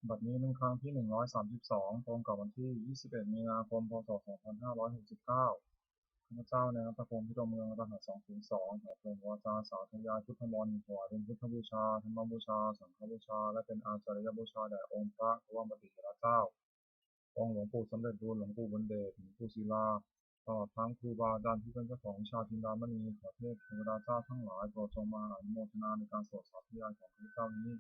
บัดนี้เป็นครั้งที่132ตรงกับวันที่21มีนาคมพศ2569ข้าพเจ้าในรัตพงศ์พิรมเมืองรหัส202ขอเป็นวาจาสาธยายพุทธมนต์ถวายเป็นพุทธบูชาธรรมบูชาสังฆบูชาและเป็นอาจาริยบูชาแด่องค์พระบรมติเถรเจ้าองค์หลวงปู่สมเด็จรุ่นหลวงปู่บุญเดชหลวงปู่ศิลาตลอดทั้งครูบาอาจารย์ที่เป็นเจ้าของวิชาทินดามณีขอเทพเทวดาเจ้าทั้งหลายโปรดจงมาอนุโมทนาในการสวดสาธยายของข้าพเจ้านี้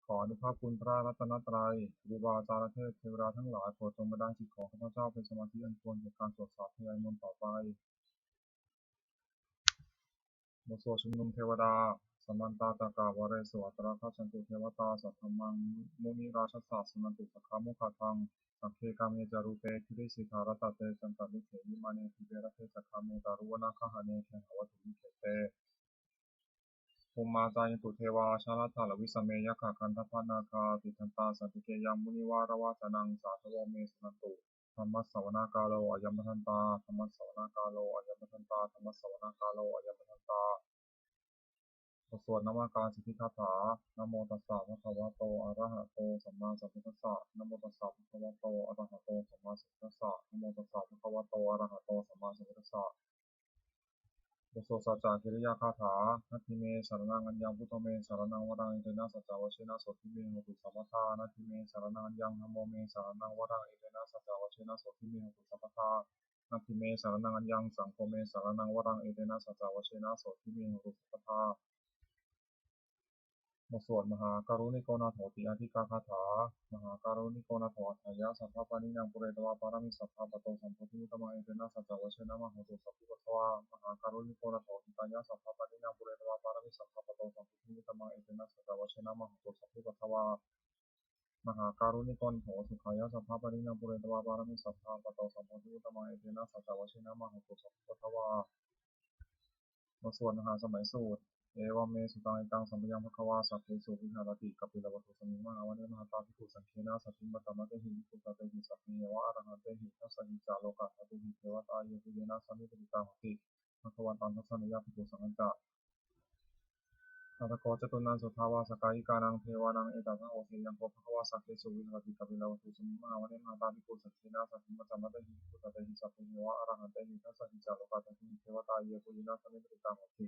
ขออนุภาพคุณพระรัตนตรัยครูบาอาจารย์เทพเทวดาทั้งหลายโปรดจงบันดาลจิตของข้าพเจ้าเป็นสมาธิอันควรแก่การสวดสาธยายมนต์ต่อไปบทสวดชุมนุมเทวดาสัมมันตาตากาวเรสวัตระคัจฉันตุเทวตาสัทธมังมุนิราชสสะสนันตุสักขามุขทังสัพเพกาเมจารุเปคิริสิการตเตจันตวิเถหิมาเนทิเวรเทสักขาเมตารุวนาคหาเนเทหวัตุมิเขเต ภูมิมาจายันตุเทวาชาลถาลวิสเมยะขาคันทพนาคาติทันตาสันติเกยังมุนิวารวาจนังสาธวเมสุนันตุธรรมสวนากาโลอายัมมทันตาธรรมสวนากาโลอายัมมทันตาธรรมสวนากาโลอายัมมทันตาบทสวดนามการสิทธิคาถานะโมตัสสะภะคะวะโตอะระหะโตสัมมาสัมพุทธัสสะนะโมตัสสะภะคะวะโตอะระหะโตสัมมาสัมพุทธัสสะนะโมตัสสะภะคะวะโตอะระหะโตสัมมาสัมพุทธัสสะ บทสวดสัจจะกิริยาคาถานาทิเมสารนังอัญญังพุทโธเมสารนังวรังอิเตนะสัจจวชินะโสทิเมหตุสัมปทานาทิเมสารนังอัญญังธัมโมเมสารนังวรังอิเตนะสัจจวชินะโสทิเมหตุสัมปทานาทิเมสารนังอัญญังสังโฆเมสารนังวรังอิเตนะสัจจวชินะโสทิเมหตุสัมปทา บทสวดมหาการุณิโกนาโถติอาทิกาคาถามหาการุณิโกนาโถอัฏฐายะสัพพะปานิยังปุเรตวาปารามิสัพพะปะโตสัมโพธิมุตตมังเอเตนะสัจจวชนะมหาตุสัพพิปัสสวามหาการุณิโกนาโถติกายะสัพพะปานิยังปุเรตวาปารามิสัพพะปะโตสัมโพธิมุตตมังเอเตนะสัจจวชนะมหาตุสัพพิปัสสวามหาการุณิโกนโถสุขายะสัพพะปานิยังปุเรตวาปารามิสัพพะปะโตสัมโพธิมุตตมังเอเตนะสัจจวชนะมหาตุสัพพิปัสสวา บทสวดมหาสมัยสูตรเอวเมสุตังเอกังสัมปยังภควาสัพเพสุวิหารติกัปปิลวัตถุสมิงมหาวันเนมหาตาภิกขุสังเคนะสัพพิมปตมะเตหิภิกขุสัตเตหิสัพเพวะอรหันเตหิทัสสหิจาโลกะสัตติหิเทวตาเยปุเยนะสัมมิติตาหติภควตังทัสสนิยาภิกขุสังฆัจจะ อัตถโกจตุนันสุทาวาสกายิกานังเทวานังเอตัสสะโอเทยังโกภควาสัพเพสุวิหารติกัปปิลวัตถุสมิงมหาวันเนมหาตาภิกขุสังเคนะสัพพิมปตมะเตหิภิกขุสัตเตหิสัพเพวะอรหันเตหิทัสสหิจาโลกะสัตติหิเทวตาเยปุเยนะสัมมิติตาหติ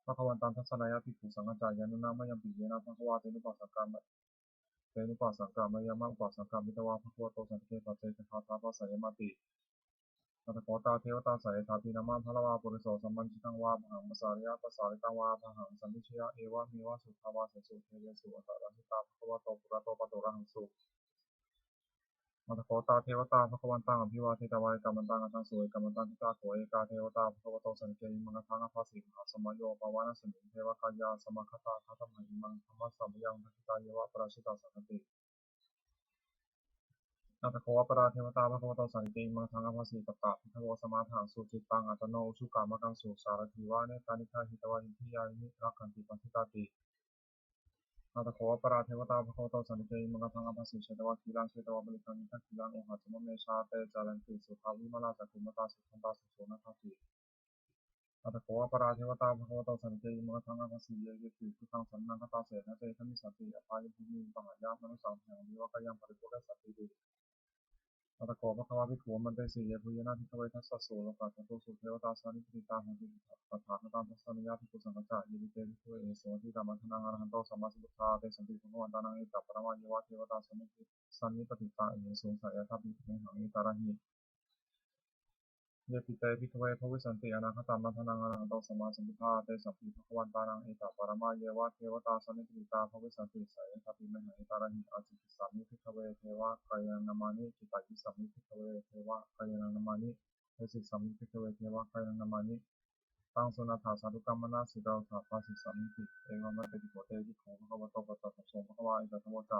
พระควันตังทัศนายาภิกขุสังฆจายานุนามยังปิเยนะภควาเตนุปัสสกรรมเตนุปัสสกรรมยามะอุปัสสกรรมมิตวาภควโตสันติเกปัจเจกคาถาปัสสยมติอัตถโกตาเทวตาสายถาปีนามาพระวาปุริโสสัมมันจิตังวาภหังมสาริยาปัสสาริตังวาภหังสัมมิชยาเอวะเมวะสุทาวาเสสุเทเยสุอัตตะระหิตาภควโตปุระโตปะโตระหังสุ อัตถโกตาเทวตาภควันตังอภิวาเทตวายกรรมันตังอัตถังสวยกรรมันตังทิตาโถเอกาเทวตาภควโตสันเกยิมังคังอภัสสิมหาสมัยโยปวานะสมิงเทวกายาสมัคคตาคัตมังอิมังธรรมะสัมยังทัคตาเยวะปราชิตาสันติอัตถโกวปราเทวตาภควโตสันเกยิมังทังอภัสสิตตะพิทโวสมาถังสุจิตตังอัตโนอุชุกามกังสุสารทิวาเนตานิฆาหิตวาหิทิยานิรักขันติปันทิตาติ อัตถโขปราเทวตาภควโตสันติเกยิมังคังอภัสสิเชตวะคีลังเชตวะบริคังนิทักคีลังโอหัตมะเมชาเตจารันติสุทาวิมลาจักขุมตาสุขันตาสุโสนทัสสิอัตถโขปราเทวตาภควโตสันติเกยิมังคังอภัสสิเยเยติสุขังสันนังคตาเสนะเตชะมิสันติอภายภูมิปหายามนุสังแห่งวิวกยังปริปุเรสันติติอัตถโขภควาภิกขุมันเตสีเยปุยนาภิกขเวทัสสะโสโลกัสสตุสุเทวตาสานิปิตาหันติปัฏฐานตามทัสสนิยาภิกขุสังฆจจะยิริเตภิกขเวเอโสทิตามัทนังอรหันโตสัมมาสัมพุทธาเตสันติภควตานังเอตัปปะระมาเยวะเทวตาสันนิปติตาเอโสสายทัพพิเมหังอิตาระหิเยปิเตภิกขเวภวิสันติอนาคตามัทนังอรหันโตสัมมาสัมพุทธาเตสัพพิภควตานังเอตัปปะระมาเยวะเทวตาสันนิปติตาภวิสันติสายทัพพิเมหังอิตาระหิอาจิกิสามิภิกขเวเทวะกายานามานิจิตายิสามิภิกขเวเทวะกายานามานิเทสิสามิภิกขเวเทวะกายานามานิ ตังสุนัตถาสาธุกรรมนาสิกาถาภาสิสามิติเอวเมตติโกเตจิโขภควโตปัตตะสงภควาอิตัตโมจะ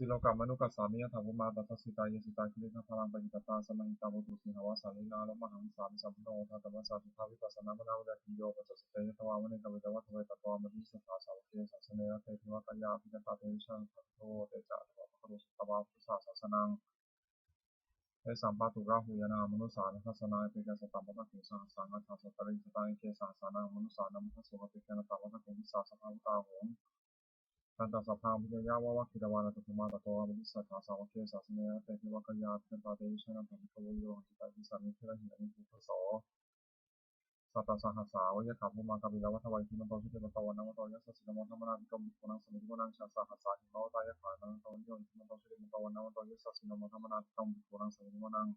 สิโลกัมมนุกัสสามิยถาภุมาตัสสิตายสิตาคิริทัพพลังปจิตตาสมัยตาบุตุสิหาวาสาลินาลมหังสามิสัมพุโนทัตตมัสสะสุภาวิปัสสนามนาวะติโยปัสสเตยตวามณีกเวตวัตเวตตวามณีสัทธาสาวกเยสัสเนระเตทิวะกายาภิจตาเตวิชังทัตโตเตจะตวะภควสุตตวาพุทธศาสนัง เอสัมปะตุราหูยานามนุสานัสสนาเปกะสตัมปะตะเกสังสังฆัสสะตริสตังเกสังสานังมนุสานัมทัสสุขเปกะนตะวัตะเกมิสาสภาวุตาโหง ตันตสัพพังพิจยาวะคิดาวานัตถมาตโตอมิสัทธาสาวกเกสาสเนเตเทวะกยาเทปาเตชนะธรรมโคโยหิตาทิสามิเทระหิริภูโสสัตตสหัสสาวะขับมุมากบิลวัฏวัยทิมันโตชิเตมันโตวันนวันโตยัสสินโมธรรมนาภิกรมิโกนังสมิโกนังชาสหัสสาหิโมตายะขานังโตนิโยทิมันโตชิเตมันโตวันนวันโตยัสสินโมธรรมนาภิกรมิโกนังสมิโกนัง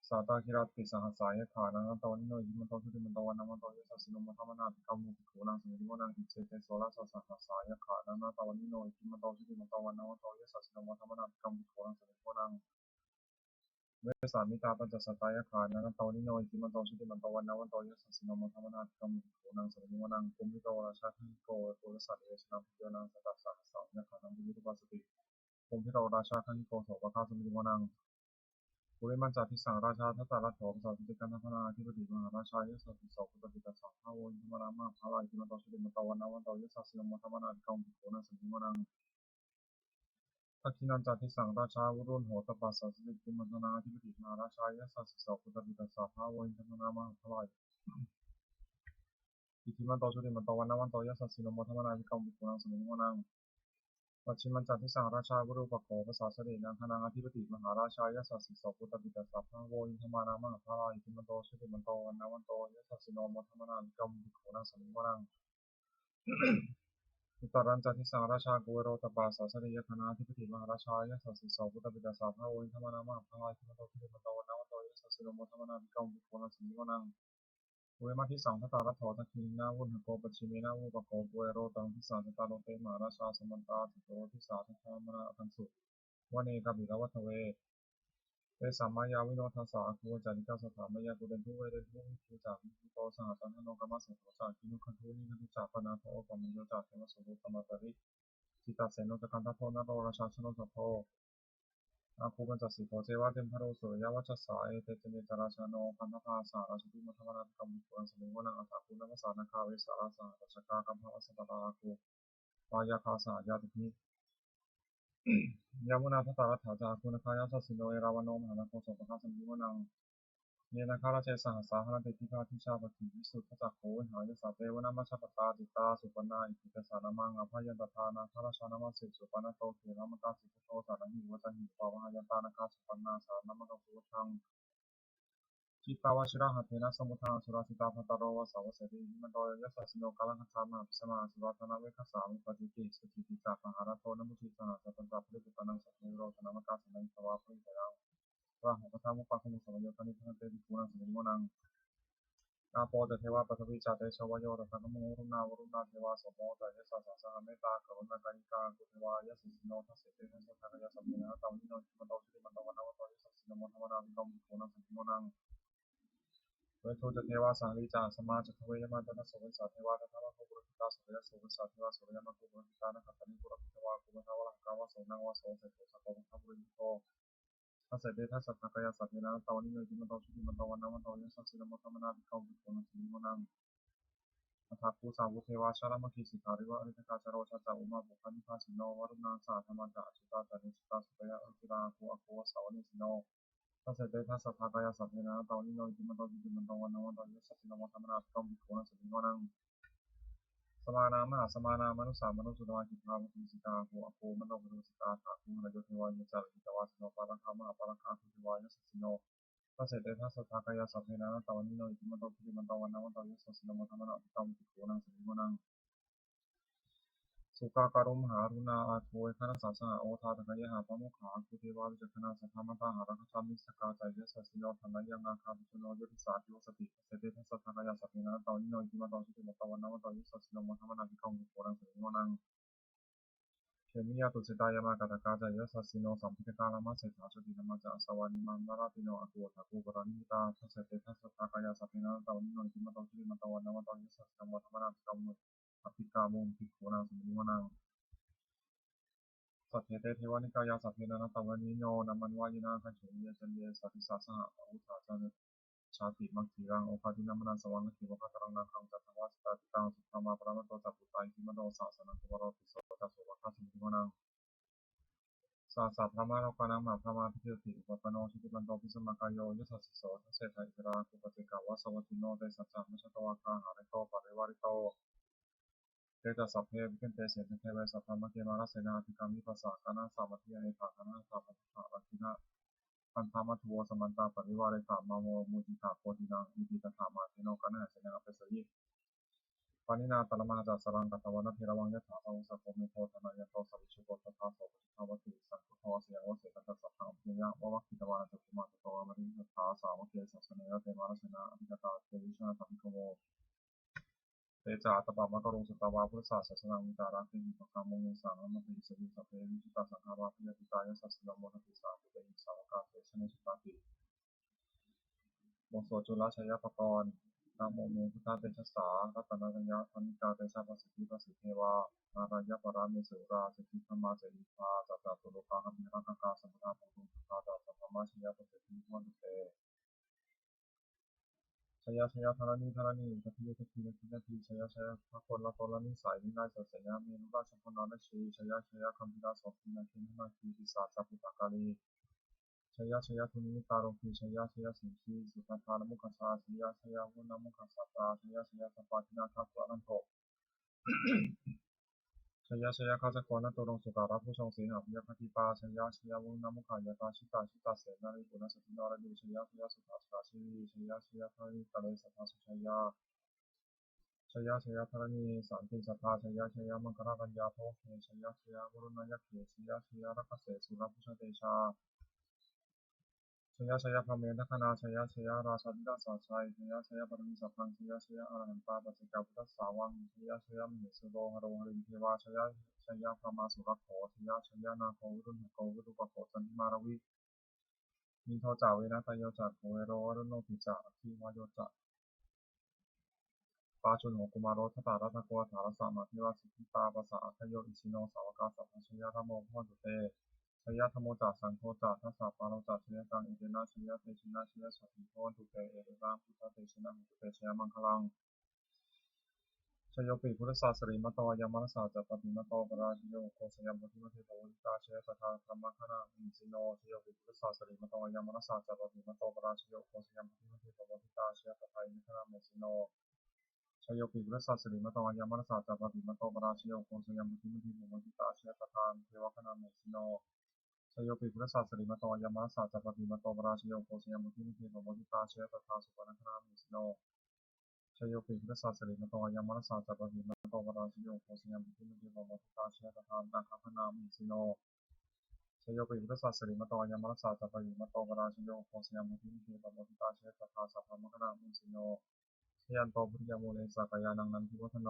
สาตาคิราติสหัสสายะขานังโตนิโยทิมันโตชิเตมันโตวันนวันโตยัสสินโมธรรมนาภิกรมิโกนังสมิโกนังอิเจเตโสระสหัสสายะขานังโตนิโยทิมันโตชิเตมันโตวันนวันโตยัสสินโมธรรมนาภิกรมิโกนังสมิโกนังเวสามิตาปัญจสัตตายขานังโตนิโนอิติมันโตชิติมันโตวันนวันโตยัสสะสินโมธรรมนาภิกรมิโกนังสมิโกนังกุมพิโตราชาทิโกโกรสัตเวชนังพิโยนังสัตตสะสะยะขานังวิริปัสสติกุมพิโตราชาทิโกโสภคาสมิโกนังปุริมันจาทิสังราชาทัตตาลัทโถปสัตติกันทัพนาธิปติมหาราชายัสสะติโสปุตติตัสสะภาโวอิธรรมรามาภาลาอิติมันโตชิติมันโตวันนวันโตยัสสะสินโมธรรมนาภิกรมิโกนังสมิโกนังทักขินันจาทิสังราชาวรุณโหตปัสสะสิกุมัตนาธิปติมหาราชายัสสะสิโสปุตติตัสสะภาโวอิธรรมรามาภาลาอิติมันโตชุติมันโตวันนวันโตยัสสะสินโมธรรมนาภิกรมิโกนังสมิโกนังปัจฉิมัญจันทิสังราชาวุรุปโขภาษาเสด็จนางคณาธิปติมหาราชายัสสะสิโสปุตติตัสสะภาโวอิธรรมรามาภาลาอิติมันโตชุติมันโตวันนวันโตยัสสะสินโมธรรมนาภิกรมิโกนังสมิโกนังอุตรัญจทิสังราชากุเวโรตปาสาสริยคณาธิปติมหาราชายัสสะสิโสปุตติตัสสะภาโวอิธรรมรามาภาลาอิติมันโตชุติมันโตวันนวันโตยัสสะสินโมธรรมนาภิกรมิโกนังสมิโกนังเวมาทิสังทัตตารัตโถทักขินาวุฒโกปชิเมนาวุปโกกุเวโรตังทิสาทัตตาโลเตมหาราชาสมันตาสุโตทิสาทัตตามนาคันสุวเนกบิลวัตเวเตสัมมายาวิโนทัสสะคุจาริกาสถามายากุเดนทุเวเดนทุทิจากวิโตสหัตันโนกรรมสังโฆจากกินุคันทุนิคันทุจากปนาโทปมัญโยจากเทวสุรุตมาตริจิตาเสนโนตกันทัพโพนาโรราชาชโนสัพโพอาคูปัญจสีโพเจวะเทมพโรสุริยวัชสาเอเตเจเนจาราชาโนคันธพาสาราชติมัทวนาภิกรมิโกนังสมิโกนังอัฏฐาคุณนัมสานาคาเวสาราสาราชกากัมภวสัตตาอาคูปายาคาสายาติมิยามุนาทัตตารัตถาจาคุณคายาสสิโนเอราวันโนมหานาโคสปะคาสมิโกนังเนนาคาราเชสหัสสาหะเตติภาทิชาปฏิวิสุทธจักโขวิหายสาเตวนามัชปตาจิตาสุปนาอิติเตสานามังอภัยตถานาคาราชานามัสสิสุปนาโตเขรามกาสิโตสานังหิวจันหิปาวหายตานาคาสุปนาสานามกสุทังจิตาวชิระหัตเถนะสมุทังสุราสิตาภัตตโรวสาวเสรีหิมันโตยัสสะสิโนกาลังคัจฉามาปิสมาสุราธนาเวคัสสามิปจิติสุจิติจากมหาราโตนมุทิสนาสัตตันตปริปุตตังสัพเพโรธนามกาสนังสวาปริเตยังว่าหกธรรมุปัสสมุสมโยตานิพันเตติภูนังสมิโมนังนาโปเตเทวาปัทวิจาเตชวโยตถาคโมวรุณาเทวาสมโมตยัสสะสะสะเมตตากรุณากายิกากุเทวายัสสิโนทัสเสเตทัสสะทากายสัมเมนะตาวิโนจิมันโตชิติมันโตวันนวันโตยัสสะสิโนโมธรรมนาภิกรมิโกนังสมิโมนังเวทุจเทวาสังลิจาสมาจทเวยมาตนะโสวิสาเทวาตถามาโคปุรหิตาโสยโสวิสาเทวาโสยมาโคปุรหิตานะขัตตานิปุรหิตวาคุมทาวะลังกาวะโสนังวะโสเสโสสะโกมังคปุริโตทัสเสเตทัสสะทากายสัมเมนะตาวิโนจิมันโตชิติมันโตวันนวันโตยัสสะสิโนโมธรรมนาภิกรมิโกนังสมิโมนังอัฏฐภูสาวกเทวาชาลมคีสิกขาริวะอริยกาจโรชาจาอุมาบุคคลิภาสิโนวรุณาสาธรรมจาสุตาจาริสุตาสุตยะอริราภูอภูวสาวนิสิโนทัสเสเตทัสสะทากายสัมเมนะตาวิโนจิมันโตชิติมันโตวันนวันโตยัสสะสิโนโมธรรมนาภิกรมิโกนังสมิโมนังสมานามหาสมานามนุสามนุสุตวาจิตาวติสิกาภูอภูมโนภุสิกาถาภูนโยเทวายจาริตวาสิโนปารังคามหาปารังคาภูเทวายสสิโนทัสเสเตทัสสะทากายสัมเมนะตาวิโนจิมันโตชิติมันโตวันนวันโตยัสสะสิโนโมธรรมนาภิกรมิโกนังสมิโมนังสุกาการุมหารุณาอาโทยคณะสาสหะโอทาตกะยะหาปะมุขาคุเทวาวิจักขณาสัทธามตาหารักษามิสกาใจเยสสิโนธนยังอาคาภิชโนยุติสาธิวสติเสเตทัสสะทากายสัพเพนะตาวิโนจิมาตอชิติมตวันนวันตยัสสะสิโนมธรรมนาภิกรมิโกนังสมิโมนังเขมิยาตุสิตายามากาตกาใจเยสสิโนสัมพิตกาลามาเสถาชติธรรมจาสวานิมันนาราติโนอกุวตากุกรานิตาทัสเสเตทัสสะทากายสัพเพนะตาวิโนจิมาตอชิติมตวันนวันตยัสสะสิโนมธรรมนาภิกรมิอภิกามุภิกขุนังสมิโมนังสัทเทเตเทวานิกายาสัพเพนะตวันนิโนนามันวายนาคัจฉุเยจันเยสัตติสาสหะอุทาจันชาติมังคีรังโอภาทินามัสสวังคิวะคัตรังนาคังจัตถวัสตติตังสุขมาปรามโตจักขุตายทิมโนสาสนังคุวโรติโสจัสสุวะคัสมิโกนังสาสัพพมาโลกานังมาพมาพิเทติอุปปโนชิติปันโตปิสมากายโยยสัสสิโสทัสเสถะอิตราคุปเจกาวะสวัติโนเตสัจจามชตวะคาหาริโตปะริวาริโต จัสสัพเพวิคันเตเสนเทเวสัพพะมะเกมานะเสนาธิกามิปัสสะกานะสามัคคีอเนกาคณะสัพพะทะลักขินะพันธามัทโวสมันตาปริวาเรขามโมมุจิตาโพธินังอิติตถามาเทโนกานะเสนาเปสยิปานินาตละมาจัสสรังกัตตวันะเทระวังยะถาภวสัพพโมโทธนายันโตสัพพิชุโกตถาโสปจิภาวติสังคุโทเสียวเสกันตัสสะพังเพียะวะวัคคิตวานะจุกุมาตุโตมะริสัทธาสาวเกสัสเนยเตมานะเสนาอภิกตาเตวิชนาสัมภิโกโมเตจาตปะมะกะโรสุตวาพุทธศาสนามิตาราคิหิปะกามงเยสังอมะติสวิสัพเพวิจิตาสังฆาราภิยติตายะสัสสะโมทติสาปุเตหิสาวกาเตชะเนสุตติบทสวดจุลชัยปกรณ์นะโมเมพุทธาเตชะสารัตนัญญาธรรมิกาเตชะปัสสิทธิปัสสิเทวานารายะปรามิสุราสิทธิธรรมาเจริภาจัตตาตุโลกาหัมมิรังคาสัมพุทธาภูตุภาจัตตาธรรมะชยปัสสิทธิวันตุเตชยชยธรณีธรณีทัพพิยทัพพิยทัพพินาทีชยชยพระคนละตนละนิสัยวินัยสัจยามีนุราชพนาและชีชยชยคัมพิราสพินาคินาคีปิสาจัปุตตากาลีชยชยทุนิมิตาโรคีชยชยสิงคีสุตตาลมุขชาชยชยวุณมุขสัตตาชยชยสัพพะทินาคาตุอนันโตชยชยข้าจักรนัตโตรงสุการะผู้ทรงศีลหาภิยคติปาชยชยวุณมุขายตาชิตาชิตาเสนาริปุณสตินารดีชยชยสุขาสราชีชยชยทาริตะเลสัทธาสุชยาชยชยธรณีสันติสัทธาชยชยมังคลกัญญาโทเขชยชยวรุณยักเขชยชยรักเสสุรพุชเตชาชยชยพระเมธคณาชยชยราชาธิดาสาชัยชยชยปรมิสัพพังชยชยอรหันตาปัจจิกาพุทธสาวังชยชยมหิสุโรหโรหรินเทวาชยชยพระมาสุรโขชยชยนาโควิรุณหโกวิรุปโขจันทิมารวิมินโทจาเวนะตโยจักโขเวโรวรุณโนปิจาอคิวายโยจักปาจุนโหกุมารโรทตารัตโกธารสามาธิวาสิกิตาปัสสะอัคโยอิชิโนสาวกาสัพพชยธรรมโมพรตุเตชยธรรมโมจักสังโฆจักทัสสะปาโรจักชยกังอิเตนะชยเตชินะชยสัพพิโพตุเตเอเรรังพุทธเตชินะหุตุเตชยมังคลังชโยปิพุทธศาสริมตโยมนัสสะจัปปิมตโตปราชโยโคสยามพุทธิมเทโพวิตาชยตถาธรรมคณะมิสิโนชโยปิพุทธศาสริมตโยมนัสสะจัปปิมตโตปราชโยโคสยามพุทธิมเทโพวิตาชยตถาธรรมคณะมิสิโนชโยปิพุทธศาสริมตโยมนัสสะจัปปิมตโตปราชโยโคสยามพุทธิมเทโพวิตาชยตถาเทวคณะมิสิโนชโยปิพุทธศาสริมตโยมนัสสะจัปปิมตโตปราชโยโคสยามพุทธิมเทโพวิตาชยตถาสุปนคณะมิสิโนชโยปิพุทธศาสริมตโยมนัสสะจัปปิมตโตปราชโยโคสยามพุทธิมเทโพวิตาชยตถานาคคณะมิสิโนชโยปิพุทธศาสริมตโยมนัสสะจัปปิมตโตปราชโยโคสยามพุทธิมเทโพวิตาชยตถาสัพพมคณะมิสิโนชยันโตพุทธิยโมเลสากายานังนันทิวัฒโน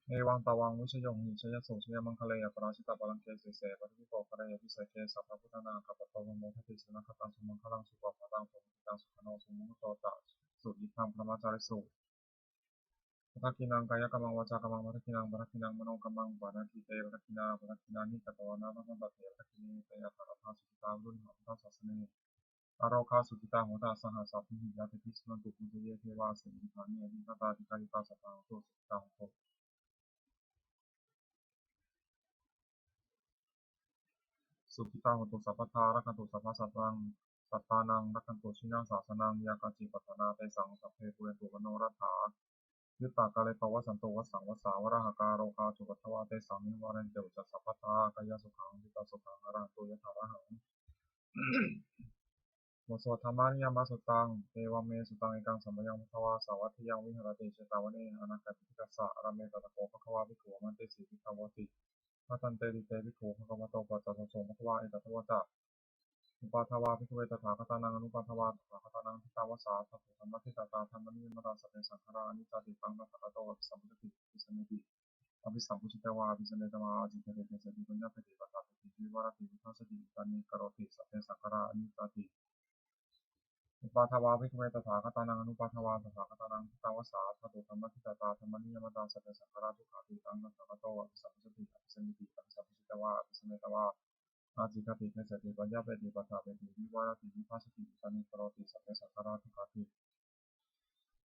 เอวังตาวังวิชโยหิชยสุชยมังคเลยปราชิตาปรังเกเสเสปริวิโตปะเรยพิเศษเกสัพพพุทธนาคัปโตวโมทติสนะคตังสุมังคลังสุปปะตังโสมิตังสุขโนสุมุตโตตะสุยิทังพระมาจาริสุพัทกินังกายกรรมังวาจากรรมังพัทกินังปทักกินังมโนกรรมังปานาทิเตพัทกินาปทักกินานิกัตวานาพัทตัตเถพัทกินีเตยะถาราธาสุขิตารุ่นหะพุทธศาสเนอโรคาสุขิตาโหตาสหัสสัพพิหิยาติพิสนันตุปุจเยเทวาสิริธานีอภิคตาติกาลิกาสัพพังโตสุขิตาโหสุขิตาโหตุสัพพทารักขันตุสัพพสัตตังสัตตานังรักขันตุชินังศาสนังยากาจิปัฏนาเตสังสัพเพปุเรตุวโนรัฏฐายุตตากาเลปวัสสันโตวัสสังวัสสาวรหกาโรคาจุปัฏฐวาเตสังนิวารันเตอุจจสัพพทากายสุขังวิตาสุขังอรหันตุยถาระหังบทสวดธรรมานิยามสุตังเอวเมสุตังเอกังสัมปยังพุทธวาสาวัตถิยังวิหารติเชตาวเนอนาคติพิกัสสะอรเมตตะโกภควาภิกขุมันเตสีภิกขวติพัทันเตดิเตภิกขุภควโตปัจจโตโสภควาเอตตวะจะอุปาทวาภิกขเวตถาคตานังอนุปาทวาตถาคตานังทิตาวสาสัพพุธรรมทิตตาธรรมนิยมตาสัพเพสังขารานิจจติตังตถาคตโตอภิสัมพุทธิปิสมิติอภิสัมพุชิตวาอภิสเมตวาอาจิตเตเตสติปัญญาปฏิปทาปฏิวิวรติวิทัสสติตานิกโรติสัพเพสังขารานิจจติอุปาทวาภิกขเวตถาคตานังอนุปาทวาตถาคตานังทิตาวสาสัพพุธรรมทิตตาธรรมนิยมตาสัพเพสังขาราทุกขาติตังตถาคตโตอภิสัมพุชิตอภิสมิติอภิสัมพุชิตวาอภิสเมตวาอาจิกติเทสติปัญญาเปติปทาเปติวิวารติวิภัสสติตานิกโรติสัพเพสังขาราทุกขาติ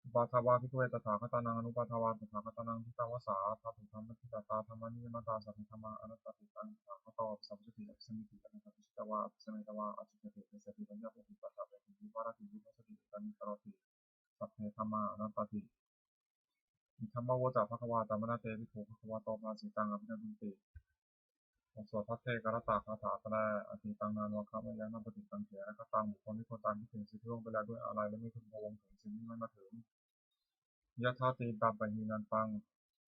อุปาทวาภิกขเวตถาคตานังอนุปาทวาตถาคตานังทิตาวสาสัพพุธรรมทิตตาธรรมนิยมตาสัพเพธรรมาอนัตติตังตถาคตโตอภิสัมพุชิตอภิสมิติอภิสัมพุชิตวาอภิสเมตวาอาจิกติเทสติปัญญาเปติปทาเปติวิวารติวิภัสสติตานิกโรติสัพเพธรรมาอนัตติ อิธัมมะโวจาภควาตามนาเตวิโภภควาโตภาสิตังอภินันติบทสวดพระเทกรตาคาถาแปลอติตังนานวคะมยังนัปฏิตังเถระคตังบุคคลที่คนตามที่ถึงสิ่งที่ล่วงไปแล้วด้วยอะไรและไม่พึงพะวงถึงสิ่งที่ไม่มาถึงยะถาตีตาปะหีนันตัง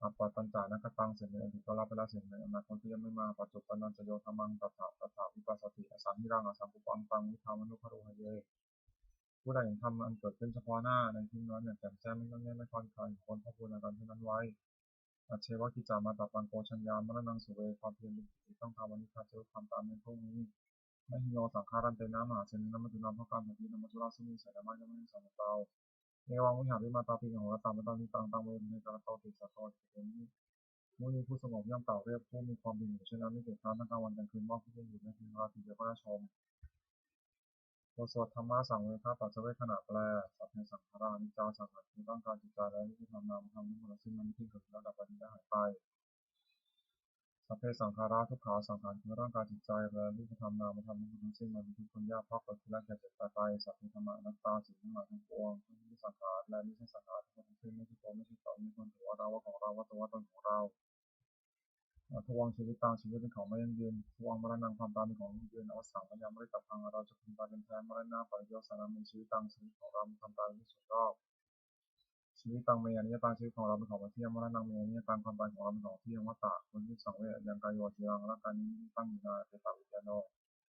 อัปปะตัญจานะคตังสิ่งในอดีตก็รับไปแล้วสิ่งในอนาคตที่ยังไม่มาปัจจุบันนันจะโยธรรมังตถาวิปัสสติอสัมมิรังอสัมปุปังตังวิธามนุภโรหะเยผู้ใดเห็นธรรมอันเกิดขึ้นเฉพาะหน้าในที่นั้นอย่างแจ่มแจ้งไม่งอนแงไม่คลอนแคลนคนพระบุญในการที่นั้นไว้อัจเชวะกิจามาตัปังโกชัญญามรณังสุเวความเพียรเป็นกิจต้องทำวันนี้ข้าจะทำตามในพวกนี้ไม่หิโนสังขารันเตนะมหาเสนินะมัจจุนาภกรรมแผ่นดินนมัจจุราสมิงเสนามายังไม่สันเตาเอวังวิหารวิมาตาปิของเราตามมาตานิตังตังเวในการเตาติสัตว์ตัวเองนี้มุนีผู้สงบย่อมกล่าวเรียกผู้มีความดีอยู่เช่นนั้นไม่เกิดการทั้งกลางวันกลางคืนว่าผู้ที่อยู่ในที่ราตรีเดียวก็ได้ชมบทสวดธรรมะสังเวชปัจเจเวขณะแปลสัพเพสังขารานิจจาสังขารคือร่างกายจิตใจและที่ทำนามทำนิพพานซึ่งมันที่เกิดแล้วดับไปและหายไปสัพเพสังขาราทุกขาสังขารคือร่างกายจิตใจและรูปธรรมนามธรรมทั้งสิ้นมันเป็นทุกข์ทนยากเพราะเกิดขึ้นและแก่เจ็บตายไปสัพเพธรรมะอนัตตาสิ่งทั้งหลายทั้งปวงทั้งที่สังขารและไม่ใช่สังขารทั้งสิ้นไม่ใช่ตัวไม่ใช่ตนไม่ใช่คนตัวเราว่าของเราว่าตัวว่าตนของเราทวงชีวิตตามชีวิตเป็นของไม่ยั่งยืนทวงมรณะความตายเป็นของยั่งยืนอวสังพยายามไม่ได้ตัดพังเราจะพึงตายเป็นแท้มรณะปริโยสนามีชีวิตตามชีวิตของเรามีความตายเป็นสุดรอบชีวิตตังเมอนิยตาชีวิตของเราเป็นของเที่ยงมรณะเมอนิยตาความตายของเราเป็นของเที่ยงวัฏฏะคนที่สังเวชยังกายโยจีรังร่างกายนี้ตั้งอยู่ในเตตาวิญญาโน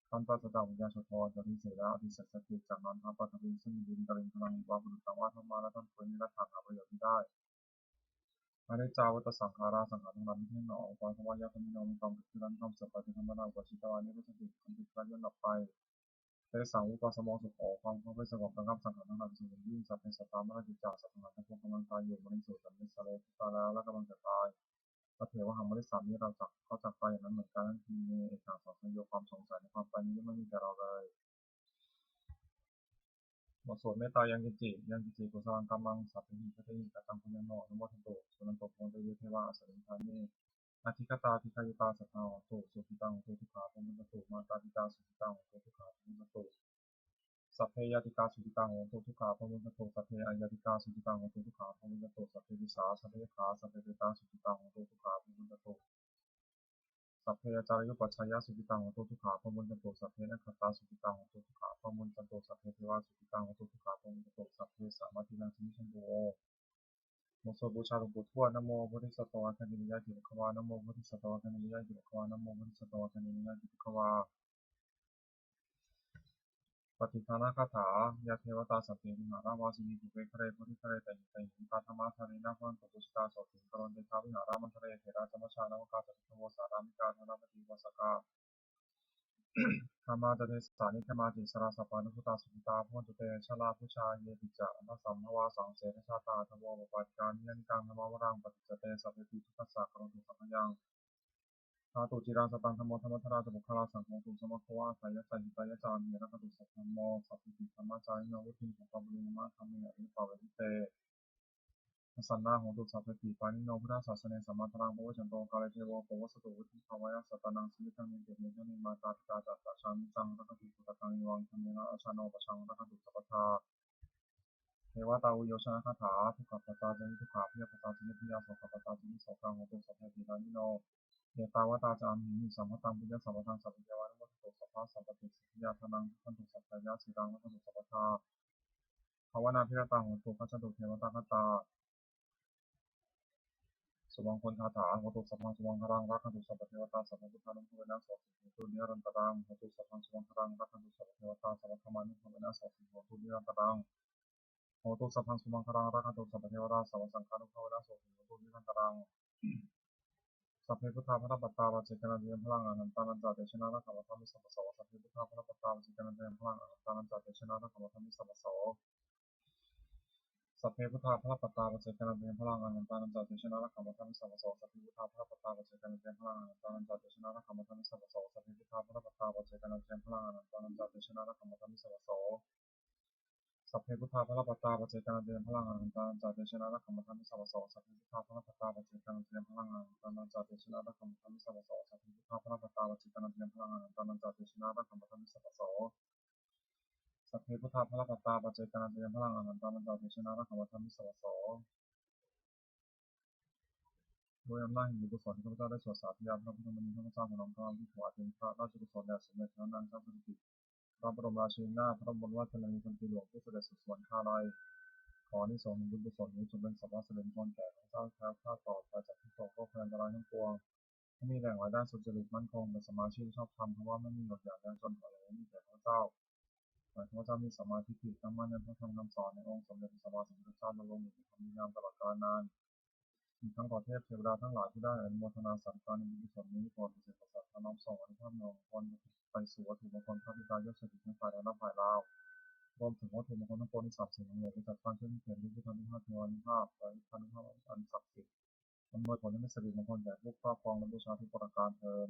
ท่านตัสสะวิญญาณชโทจะที่เสดาอธิสัจจิจากนั้นพระปฐวีซึ่งดินตริงพลังวาบุรุษต่างว่าธรรมาและท่านควรนิรัตถาหาประโยชน์ที่ได้อนิจจาวัตสังขาราสังขารทั้งหลายไม่เที่ยงหนออุปาทวายะธรรมิโนมีความเกิดขึ้นนั้นความเสื่อมไปเป็นธรรมดาอุปชิตวานิพุทธิความติดการย้อนหลับไปเตสังอุปสมองสุขความเข้าไปสงบระงับสังขารทั้งหลายสิ่งยิ่งสัพเพสัตตามรจิตจาสัพพะทั้งพวกกำลังตายอยู่มรณสุสัมมิสเลตาแล้วและกำลังจะตายพระเถวหังมริสามีเราจักเขาจักไปอย่างนั้นเหมือนกันนั่นคือในเอกสารสองสัญญาความสงสัยในความไปนี้ไม่มีแก่เราเลยบทสวดเมตตายังกิจิกุศลกรรมังสัพพิพัทธิกตังพุญญโนอนุโมทนตุสุนันโตโพธิเทวะอสริทานิอธิคตาทิคายุตาสัทธาโตุสุขิตังโตุทุกขาภูมิตุมาตาปิตาสุขิตังโตุทุกขาภูมิตุสัพเพยติกาสุขิตังโตุทุกขาภูมิตุสัพเพอายติกาสุขิตังโตุทุกขาภูมิตุสัพเพวิสาสัพเพขาสัพเพเปตาสุขิตังโตุทุกขาภูมิตุสัพเพจารยุปัชฌายะสุขิตังโหตุทุกขาพมุนจันโตสัพเพนัคขตาสุขิตังโหตุทุกขาพมุนจันโตสัพเพเทวาสุขิตังโหตุทุกขาพมุนจันโตสัพเพสามาธินังสมิชันโตโมโสบูชาหลวงปู่ทวดนะโมพุทธิสัตวะคันธิยะจิตขวานะโมพุทธิสัตวะคันธิยะจิตขวานะโมพุทธิสัตวะคันธิยะจิตขวาปฏิภาณคาถายะเทวตาสัพเพมิหาราวาสินีปุเปคะเรพุทธิคะเรแต่หิตาธรรมะทารินาพันตุสุตาโสติกรณเดชาวิหารามันทะเรเถระธรรมชานวกาสัพพโวสารามิกาธนปฏิวัสกา ธรรมาจเตสานิธรรมาติสราสปานุพุตาสุขิตาพุทธเตชะลาพุชาเยติจะนัสสัมภวาสังเสนชาตาทวปปัจจานิยันกังธรรมวรังปฏิจเตสัพเพติทุกขสักกรณตุสัพพยังธาตุจิรังสตังธรรมธรรมธราจบุคลาสังโฆตุสมะโควาสายะจาหิตายะจามีระคตุสัพพโมสัพพิติธรรมจาริโนวุฒิสัพพบุญมะธรรมเนริปะเวทิเตสันนาโหตุสัพพติปานิโนพุทธศาสเนสัมมาทรังโพชันโตกาลเทโวโพวสตุวุฒิภาวะสัตตนังสมิทังนิเตมิทังนิมาตาปิตาจัตตาชามิจังรักขุปุตตังนิวังธรรมเนนะอาชาโนปชังรักขุสัพพทาเทวตาอุโยชนะคาถาทุกขปัจจาจนิทุกขาพิยปัจจาจนิพิยาโสขปัจจาจนิโสกังโหตุสัพเพตินานิโนเยตาวตาจามิสัมภตังปุญญสัมปทังสัพพิยวานุโมทุสัพพะสัพพติสิทธิยาธนังขันตุสัพพยาสิรังรักขุสัพพทาภาวนาพิรตังโหตุขัจจตุเทวตาคตา สุวังคนคาถาโหตุสัพพังสุวังครังรักขันตุสัพพเทวตาสัพพพุทธานุภเวนะโสติโหตุนิรันตรังโหตุสัพพังสุวังครังรักขันตุสัพพเทวตาสัพพธรรมานุภเวนะโสติโหตุนิรันตรังโหตุสัพพังสุวังครังรักขันตุสัพพเทวตาสัพพสังฆานุภเวนะโสติโหตุนิรันตรังสัพเพพุทธาพระปัตตาปัจเจกนันเตพลังอนันตานันจาเตชนะรักขมัทมิสัพพโสสัพเพพุทธาพระปัตตาปัจเจกนันเตพลังอนันตานันจาเตชนะรักขมัทมิสัพพโสสัพเพพุทธาภะปัตตาปัจเจกนันเตพลังอนันตานันจาเตชนะรักขมัทมิสัพพโสสัพเพพุทธาภะปัตตาปัจเจกนันเตพลังอนันตานันจาเตชนะรักขมัทมิสัพพโสสัพเพพุทธาภะปัตตาปัจเจกนันเตพลังอนันตานันจาเตชนะรักขมัทมิสัพพโสสัพเพพุทธาภะปัตตาปัจเจกนันเตพลังอนันตานันจาเตชนะรักขมัทมิสัพพโสสัพเพพุทธาภะปัตตาปัจเจกนันเตพลังอนันตานันจาเตชนะรักขมัทมิสัพพโสสัพเพพุทธาภะปัตตาปัจเจกนันเตพลังอนันตานันจาเตชนะรักขมัทมิสัพพโสสัพเพพุทธาภะปัตตาปัจเจกนันเตพลังอนันตานันจาเตชนะรักขมัทมิสัพพโส ด้วยอำนาจแห่งบุญกุศลที่ข้าพเจ้าได้สวดสาธยายพระพุทธมนต์ข้าพเจ้าของน้อมกล้าวที่ถวายเป็นพระราชกุศลแด่สมเด็จพระนางเจ้าสิริกิติ์พระบรมราชินีนาถพระบรมราชชนนีพันปีหลวงผู้เสด็จสู่สวรรคาลัยขออานิสงส์แห่งบุญกุศลนี้จงเป็นสัพพะสิริมงคลแก่ข้าพเจ้าแคล้วคลาดปลอดภัยจากทุกโศกโรคภัยอันตรายทั้งปวงให้มีแหล่งรายได้สุจริตมั่นคงเป็นสมาชิกชอบธรรมเพราะว่าไม่มีหยดหยาดแรงจนหอยมีแต่ข้าพเจ้าขอให้ข้าพเจ้ามีสัมมาทิฏฐิตั้งมั่นในพระธรรมคำสอนในองค์สมเด็จพระสัมมาสัมพุทธเจ้าดำรงอยู่ในธรรมนิยามตลอดกาลนานมีทั้งขอเทพเทวดาทั้งหลายที่ได้อนุโมทนาสรรการในบุญกุศลนี้โปรดเสด็จประสาทน้อมส่งอนุภาพมงคลไปสู่วัตถุมงคลพระบิดายศสิทธิ์ทั้งฝ่ายไทยและฝ่ายลาวรวมถึงวัตถุมงคลทั้งปวงที่ศักดิ์สิทธิ์ทั้งหลายที่จัดสร้างขึ้นเขียนด้วยพุทธานุภาพเทวานุภาพและพุทธานุภาพอันศักดิ์สิทธิ์อำนวยผลให้เป็นสิริมงคลแก่ผู้ครอบครองและบูชาทุกประการเทอญ